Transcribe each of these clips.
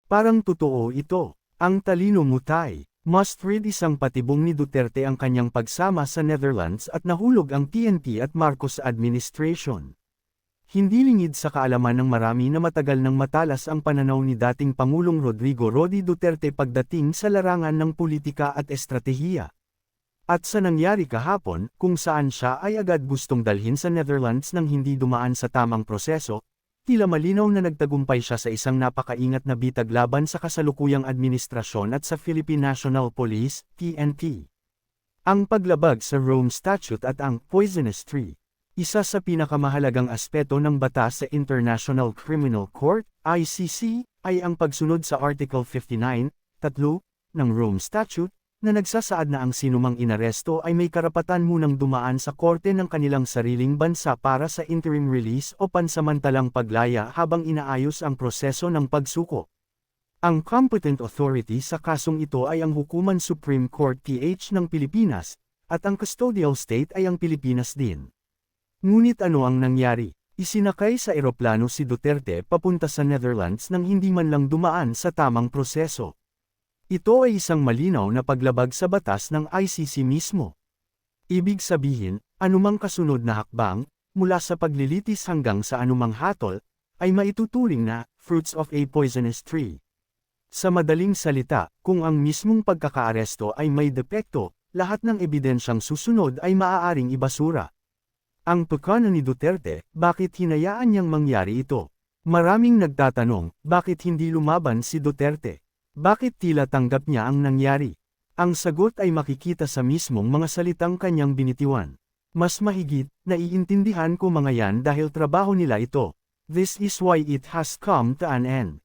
Parang totoo ito. Ang talino mutay. Must read isang patibong ni Duterte ang kanyang pagsama sa Netherlands at nahulog ang TNT at Marcos administration. Hindi lingid sa kaalaman ng marami na matagal nang matalas ang pananaw ni dating Pangulong Rodrigo Rody Duterte pagdating sa larangan ng politika at estratehiya. At sa nangyari kahapon, kung saan siya ay agad gustong dalhin sa Netherlands nang hindi dumaan sa tamang proseso, tila malinaw na nagtagumpay siya sa isang napakaingat na bitag laban sa kasalukuyang administrasyon at sa Philippine National Police, PNP. Ang paglabag sa Rome Statute at ang Poisonous Tree. Isa sa pinakamahalagang aspeto ng batas sa International Criminal Court, ICC, ay ang pagsunod sa Article 59, 3, ng Rome Statute, na nagsasaad na ang sinumang inaresto ay may karapatan munang dumaan sa korte ng kanilang sariling bansa para sa interim release o pansamantalang paglaya habang inaayos ang proseso ng pagsuko. Ang competent authority sa kasong ito ay ang Hukuman Supreme Court PH ng Pilipinas, at ang custodial state ay ang Pilipinas din. Ngunit ano ang nangyari? Isinakay sa eroplano si Duterte papunta sa Netherlands nang hindi man lang dumaan sa tamang proseso. Ito ay isang malinaw na paglabag sa batas ng ICC mismo. Ibig sabihin, anumang kasunod na hakbang, mula sa paglilitis hanggang sa anumang hatol, ay maituturing na fruits of a poisonous tree. Sa madaling salita, kung ang mismong pagkakaaresto ay may depekto, lahat ng ebidensyang susunod ay maaaring ibasura. Ang pagkana ni Duterte, bakit hinayaan niyang mangyari ito? Maraming nagtatanong, bakit hindi lumaban si Duterte? Bakit tila tanggap niya ang nangyari? Ang sagot ay makikita sa mismong mga salitang kanyang binitiwan. Mas mahigit, naiintindihan ko mga yan dahil trabaho nila ito. This is why it has come to an end.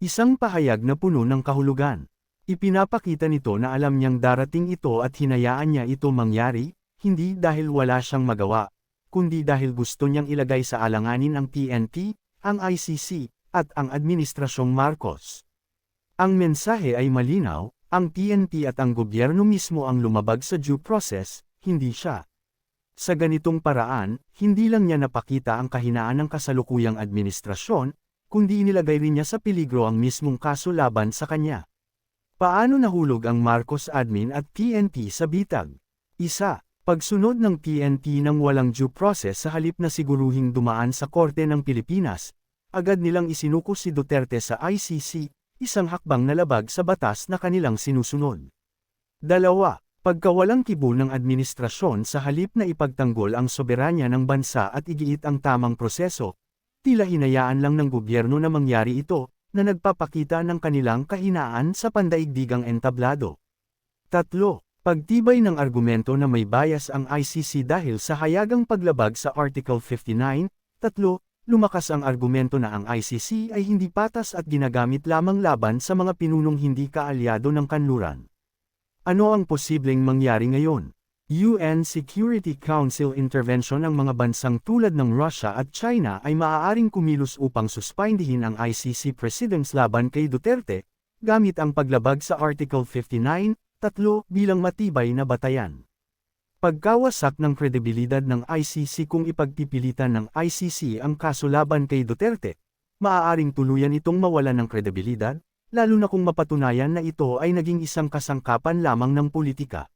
Isang pahayag na puno ng kahulugan. Ipinapakita nito na alam niyang darating ito at hinayaan niya ito mangyari, hindi dahil wala siyang magawa, kundi dahil gusto niyang ilagay sa alanganin ang PNP, ang ICC, at ang Administrasyong Marcos. Ang mensahe ay malinaw, ang PNP at ang gobyerno mismo ang lumabag sa due process, hindi siya. Sa ganitong paraan, hindi lang niya napakita ang kahinaan ng kasalukuyang administrasyon, kundi inilagay rin niya sa peligro ang mismong kaso laban sa kanya. Paano nahulog ang Marcos admin at PNP sa bitag? Isa, pagsunod ng PNP ng walang due process sa halip na siguruhing dumaan sa Korte ng Pilipinas, agad nilang isinuko si Duterte sa ICC, isang hakbang na labag sa batas na kanilang sinusunod. Dalawa, pagkawalang kibo ng administrasyon sa halip na ipagtanggol ang soberanya ng bansa at igiit ang tamang proseso, tila hinayaan lang ng gobyerno na mangyari ito, na nagpapakita ng kanilang kahinaan sa pandaigdigang entablado. Tatlo, pagtibay ng argumento na may bias ang ICC dahil sa hayagang paglabag sa Article 59, 3, lumakas ang argumento na ang ICC ay hindi patas at ginagamit lamang laban sa mga pinunong hindi kaalyado ng kanluran. Ano ang posibleng mangyari ngayon? UN Security Council intervention ng mga bansang tulad ng Russia at China ay maaaring kumilos upang suspindihin ang ICC precedents laban kay Duterte, gamit ang paglabag sa Article 59, 3 bilang matibay na batayan. Pagkawasak ng kredibilidad ng ICC kung ipagpipilitan ng ICC ang kaso laban kay Duterte, maaaring tuluyan itong mawalan ng kredibilidad, lalo na kung mapatunayan na ito ay naging isang kasangkapan lamang ng politika.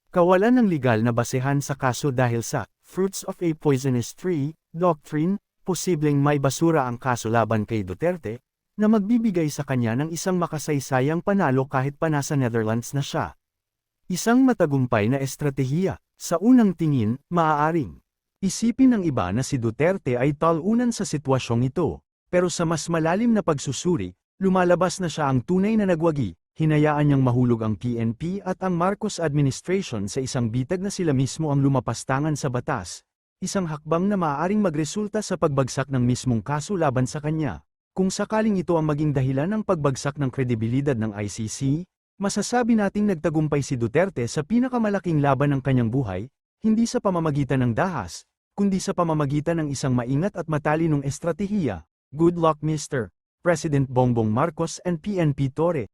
Kawalan ng legal na basehan sa kaso dahil sa fruits of a poisonous tree doctrine, posibleng may basura ang kaso laban kay Duterte, na magbibigay sa kanya ng isang makasaysayang panalo kahit pa nasa Netherlands na siya. Isang matagumpay na estratehiya, sa unang tingin, maaaring. Isipin ng iba na si Duterte ay talunan sa sitwasyong ito, pero sa mas malalim na pagsusuri, lumalabas na siya ang tunay na nagwagi, hinayaan niyang mahulog ang PNP at ang Marcos administration sa isang bitag na sila mismo ang lumapastangan sa batas, isang hakbang na maaaring magresulta sa pagbagsak ng mismong kaso laban sa kanya. Kung sakaling ito ang maging dahilan ng pagbagsak ng kredibilidad ng ICC, masasabi nating nagtagumpay si Duterte sa pinakamalaking laban ng kanyang buhay, hindi sa pamamagitan ng dahas, kundi sa pamamagitan ng isang maingat at matalinong estratehiya. Good luck Mr. President Bongbong Marcos and PNP Torre.